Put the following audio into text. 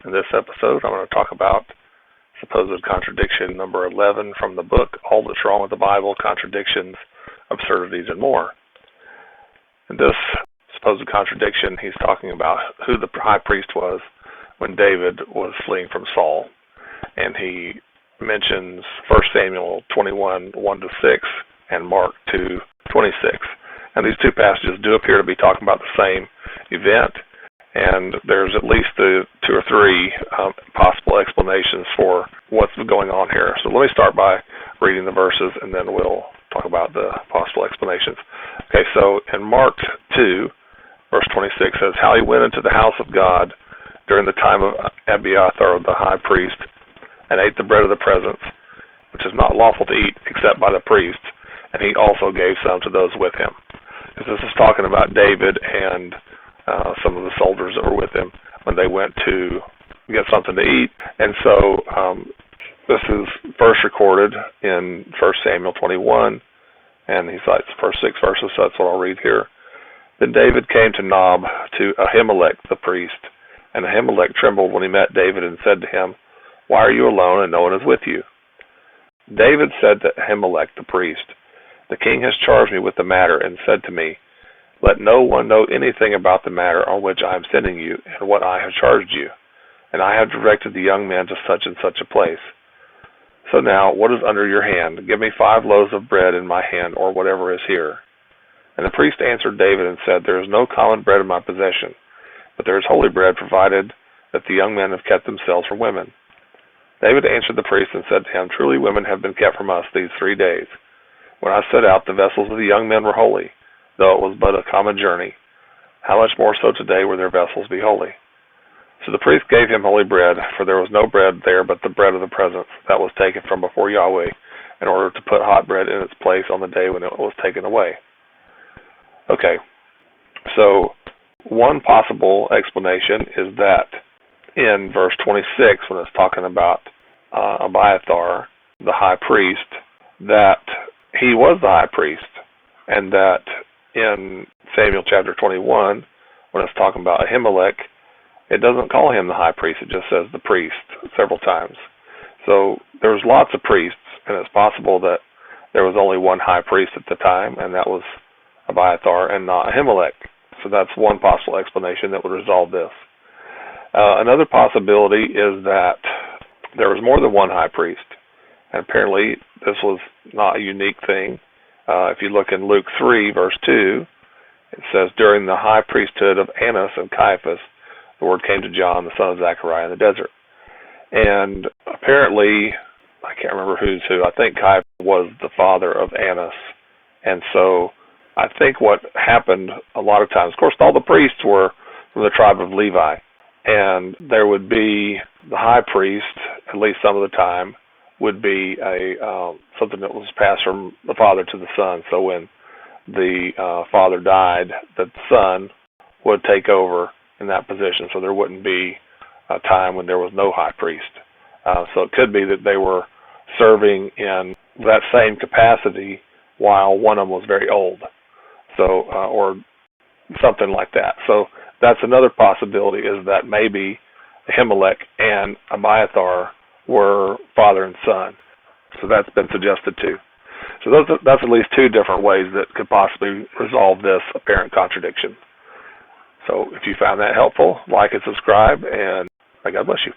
In this episode, I'm going to talk about supposed contradiction number 11 from the book, All That's Wrong with the Bible, Contradictions, Absurdities, and More. In this supposed contradiction, he's talking about who the high priest was when David was fleeing from Saul. And he mentions 1 Samuel 21, 1-6, and Mark 2, 26. And these two passages do appear to be talking about the same event, and there's at least two or three possible explanations for what's going on here. So let me start by reading the verses, and then we'll talk about the possible explanations. Okay, so in Mark 2, verse 26 says, "How he went into the house of God during the time of Abiathar the high priest, and ate the bread of the presence, which is not lawful to eat except by the priests, and he also gave some to those with him." This is talking about David and some of the soldiers that were with him when they went to get something to eat. And so this is first recorded in 1 Samuel 21, and he cites the first 6 verses, so that's what I'll read here. "Then David came to Nob to Ahimelech the priest, and Ahimelech trembled when he met David and said to him, 'Why are you alone and no one is with you?' David said to Ahimelech the priest, 'The king has charged me with the matter and said to me, let no one know anything about the matter on which I am sending you and what I have charged you. And I have directed the young men to such and such a place. So now, what is under your hand? Give me 5 loaves of bread in my hand, or whatever is here.' And the priest answered David and said, 'There is no common bread in my possession, but there is holy bread, provided that the young men have kept themselves from women.' David answered the priest and said to him, 'Truly women have been kept from us these 3 days. When I set out, the vessels of the young men were holy, though it was but a common journey. How much more so today will their vessels be holy?' So the priest gave him holy bread, for there was no bread there but the bread of the presence that was taken from before Yahweh, in order to put hot bread in its place on the day when it was taken away." Okay, so one possible explanation is that in verse 26, when it's talking about Abiathar, the high priest, that he was the high priest, and that in Samuel chapter 21, when it's talking about Ahimelech, it doesn't call him the high priest, it just says the priest several times. So there's lots of priests, and it's possible that there was only one high priest at the time, and that was Abiathar and not Ahimelech. So that's one possible explanation that would resolve this. Another possibility is that there was more than one high priest, and apparently this was not a unique thing. If you look in Luke 3, verse 2, it says, "During the high priesthood of Annas and Caiaphas, the word came to John, the son of Zechariah, in the desert." And apparently, I can't remember who's who, I think Caiaphas was the father of Annas. And so I think what happened a lot of times, of course, all the priests were from the tribe of Levi, and there would be the high priest, at least some of the time, would be something that was passed from the father to the son. So when the father died, the son would take over in that position, so there wouldn't be a time when there was no high priest. So it could be that they were serving in that same capacity while one of them was very old, so or something like that. So that's another possibility, is that maybe Ahimelech and Abiathar were father and son. So that's been suggested too. So that's at least 2 different ways that could possibly resolve this apparent contradiction. So if you found that helpful, like and subscribe, and may God bless you.